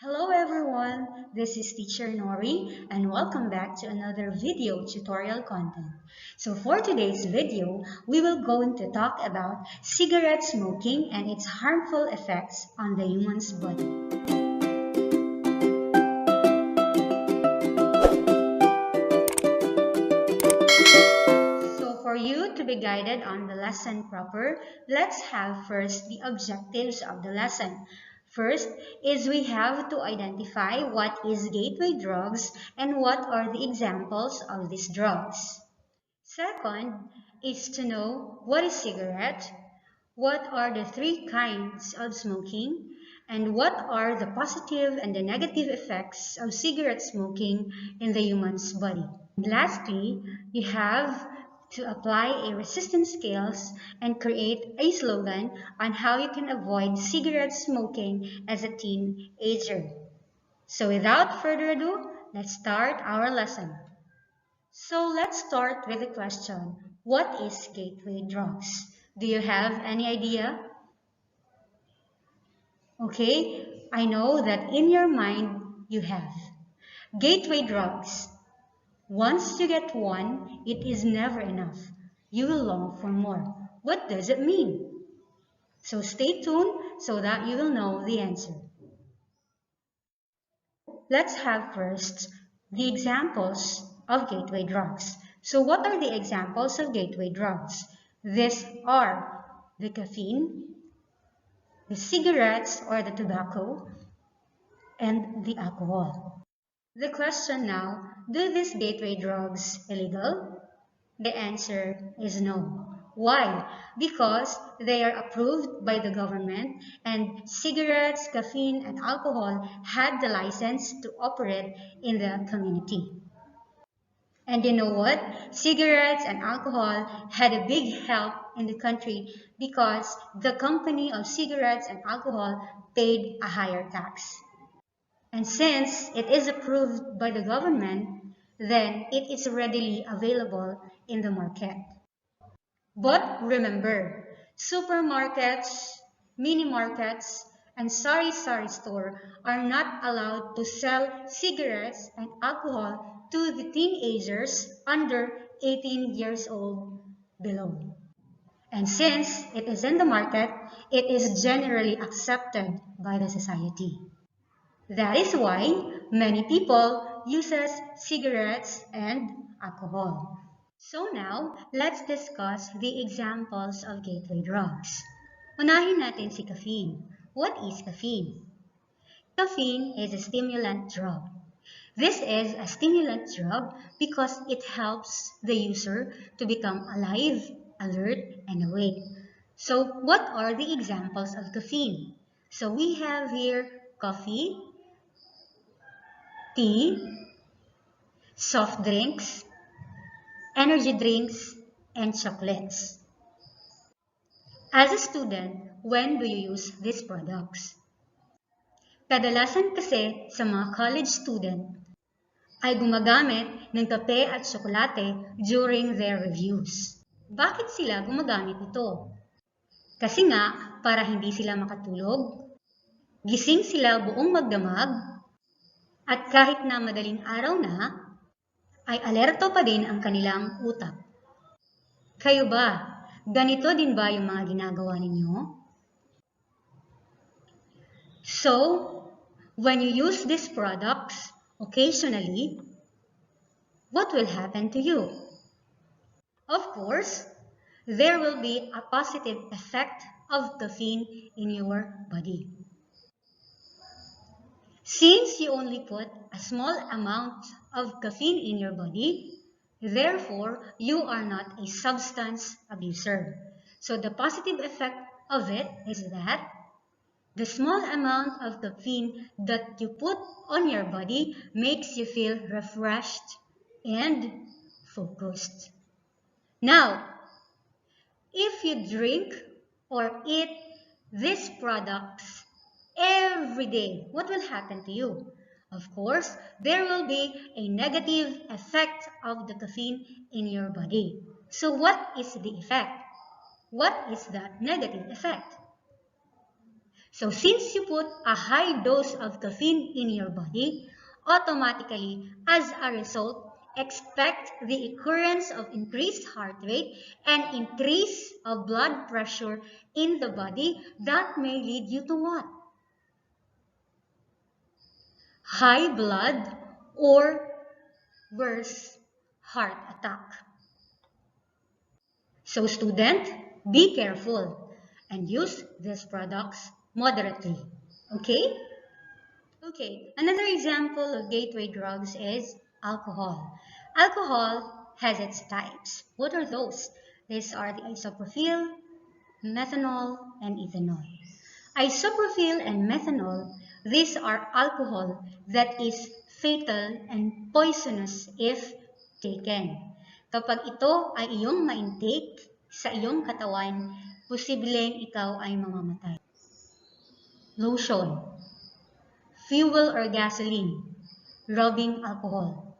Hello everyone, this is Teacher Nori and welcome back to another video tutorial content. So for today's video, we will going to talk about cigarette smoking and its harmful effects on the human's body. So for you to be guided on the lesson proper, let's have first the objectives of the lesson. First is we have to identify what is gateway drugs and what are the examples of these drugs. Second is to know what is cigarette, what are the three kinds of smoking, and what are the positive and the negative effects of cigarette smoking in the human's body. Lastly, you have to apply a resistance scales and create a slogan on how you can avoid cigarette smoking as a teenager. So without further ado, let's start our lesson. So let's start with the question, what is gateway drugs? Do you have any idea? Okay, I know that in your mind you have. Gateway drugs. Once you get one, it is never enough. You will long for more. What does it mean? So stay tuned so that you will know the answer. Let's have first the examples of gateway drugs. So what are the examples of gateway drugs? These are the caffeine, the cigarettes or the tobacco, and the alcohol. The question now, do these gateway drugs illegal? The answer is no. Why? Because they are approved by the government and cigarettes, caffeine, and alcohol had the license to operate in the community. And you know what? Cigarettes and alcohol had a big help in the country because the company of cigarettes and alcohol paid a higher tax. And since it is approved by the government, then it is readily available in the market. But remember, supermarkets, mini markets, and sari-sari store are not allowed to sell cigarettes and alcohol to the teenagers under 18 years old below. And since it is in the market, it is generally accepted by the society. That is why many people uses cigarettes and alcohol. So now, let's discuss the examples of gateway drugs. Unahin natin si caffeine. What is caffeine? Caffeine is a stimulant drug. This is a stimulant drug because it helps the user to become alive, alert, and awake. So what are the examples of caffeine? So we have here coffee, tea, soft drinks, energy drinks, and chocolates. As a student, when do you use these products? Kadalasan kasi sa mga college student ay gumagamit ng kape at tsokolate during their reviews. Bakit sila gumagamit nito? Kasi nga, para hindi sila makatulog, gising sila buong magdamag, at kahit na madaling araw na, ay alerto pa din ang kanilang utak. Kayo ba? Ganito din ba yung mga ginagawa ninyo? So, when you use these products occasionally, what will happen to you? Of course, there will be a positive effect of caffeine in your body. Since you only put a small amount of caffeine in your body, therefore, you are not a substance abuser. So the positive effect of it is that the small amount of caffeine that you put on your body makes you feel refreshed and focused. Now, if you drink or eat these products every day, what will happen to you? Of course, there will be a negative effect of the caffeine in your body. So what is the effect? What is that negative effect? So since you put a high dose of caffeine in your body, automatically, as a result, expect the occurrence of increased heart rate and increase of blood pressure in the body that may lead you to what? High blood or worse, heart attack. So student, be careful and use these products moderately. Okay? Okay, another example of gateway drugs is alcohol. Alcohol has its types. What are those? These are the isopropyl, methanol, and ethanol. Isopropyl and methanol, these are alcohol that is fatal and poisonous if taken. Kapag ito ay iyong ma-intake sa iyong katawan, posibleng ikaw ay mamamatay. Lotion, fuel or gasoline, rubbing alcohol.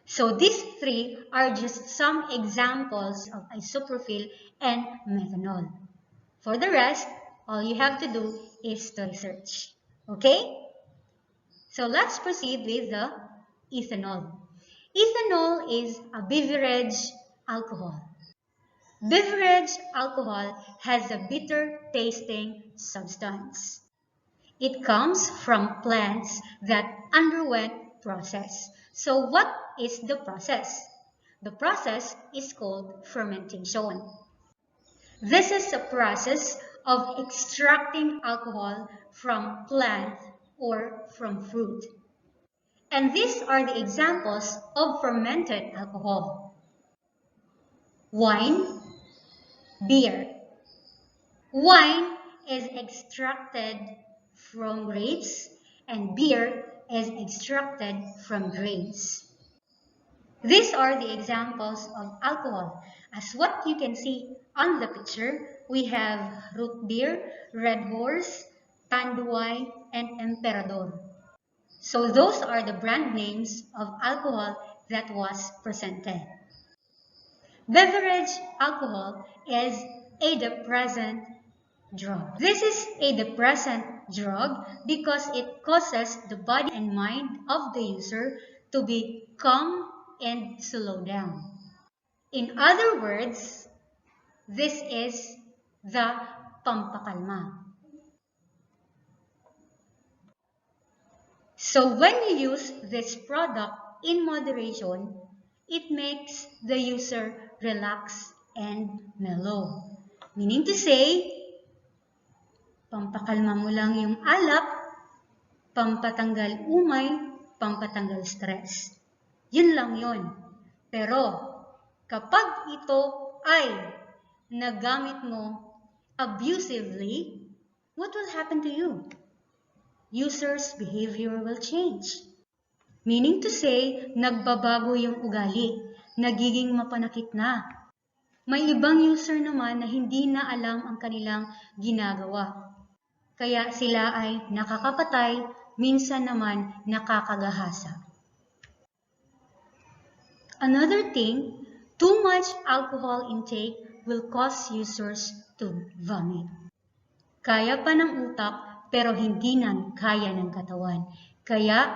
So these three are just some examples of isopropyl and methanol. For the rest, all you have to do is to research. Okay? So let's proceed with the ethanol. Ethanol is a beverage alcohol. Beverage alcohol has a bitter tasting substance. It comes from plants that underwent process. So what is the process? The process is called fermentation. This is a process of extracting alcohol from plant or from fruit. And these are the examples of fermented alcohol. Wine, beer. Wine is extracted from grapes and beer is extracted from grains. These are the examples of alcohol. As what you can see on the picture, we have root beer, red horse, tanduay, and emperador. So those are the brand names of alcohol that was presented. Beverage alcohol is a depressant drug. This is a depressant drug because it causes the body and mind of the user to be calm and slow down. In other words, this is the pampakalma. So when you use this product in moderation, it makes the user relax and mellow. Meaning to say, pampakalma mo lang yung alak, pampatanggal umay, pampatanggal stress. Yun lang yun. Pero kapag ito ay nagamit mo abusively, what will happen to you? User's behavior will change. Meaning to say, nagbabago yung ugali, nagiging mapanakit na. May ibang user naman na hindi na alam ang kanilang ginagawa. Kaya sila ay nakakapatay, minsan naman nakakagahasa. Another thing, too much alcohol intake will cause users to vomit. Kaya pa ng utak pero hindi na kaya ng katawan. Kaya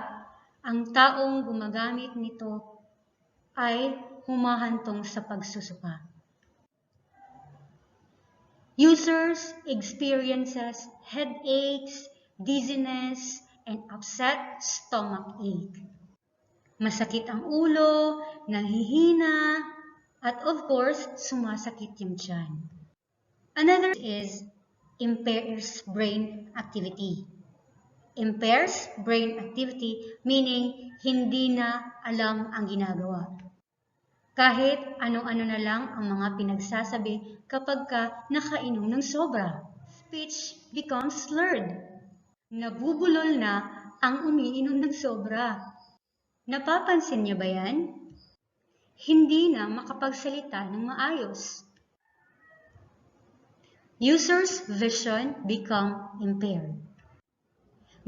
ang taong gumagamit nito ay humahantong sa pagsusuka. Users experiences headaches, dizziness, and upset stomach ache. Masakit ang ulo, nanghihina, at of course, sumasakit yung tiyan. Another is impairs brain activity. Impairs brain activity meaning hindi na alam ang ginagawa. Kahit ano-ano na lang ang mga pinagsasabi kapag ka nakainom ng sobra. Speech becomes slurred. Nabubulol na ang umiinom ng sobra. Napapansin niyo ba yan? Hindi na makapagsalita ng maayos. User's vision become impaired.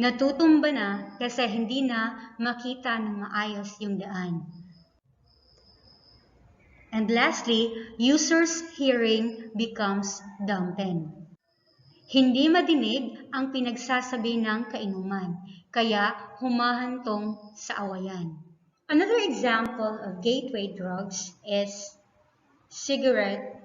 Natutumba na kasi hindi na makita ng maayos yung daan. And lastly, user's hearing becomes dampened. Hindi madinig ang pinagsasabi ng kainuman, kaya humahantong sa awayan. Another example of gateway drugs is cigarettes.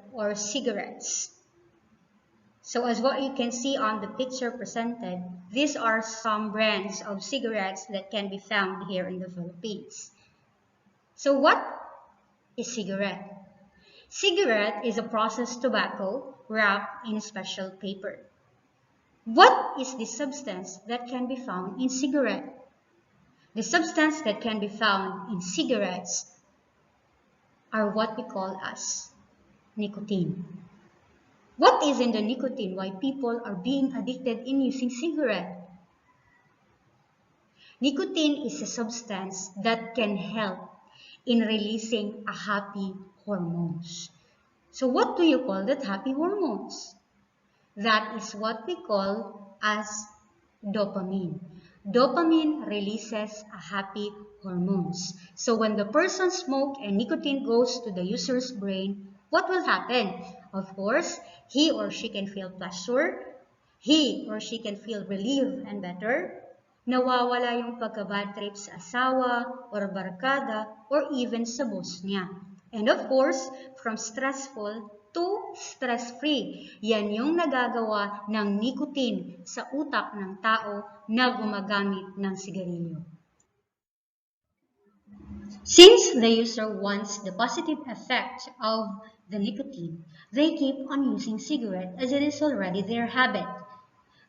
So as what you can see on the picture presented, these are some brands of cigarettes that can be found here in the Philippines. So what is cigarette? Cigarette is a processed tobacco wrapped in special paper. What is the substance that can be found in cigarette? The substance that can be found in cigarettes are what we call as nicotine. What is in the nicotine? Why people are being addicted in using cigarette? Nicotine is a substance that can help in releasing a happy hormones. So what do you call that happy hormones? That is what we call as dopamine. Dopamine releases a happy hormones. So when the person smokes and nicotine goes to the user's brain, what will happen? Of course, he or she can feel pleasure, he or she can feel relieved and better, nawawala yung pagka-bad trip sa asawa or barkada or even sa boss niya. And of course, from stressful to stress-free. Yan yung nagagawa ng nicotine sa utak ng tao na gumagamit ng sigarilyo. Since the user wants the positive effect of the nicotine, they keep on using cigarette as it is already their habit.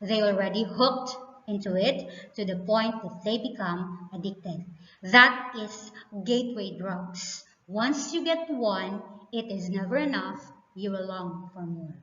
They already hooked into it to the point that they become addicted. That is gateway drugs. Once you get one, it is never enough. You will long for more.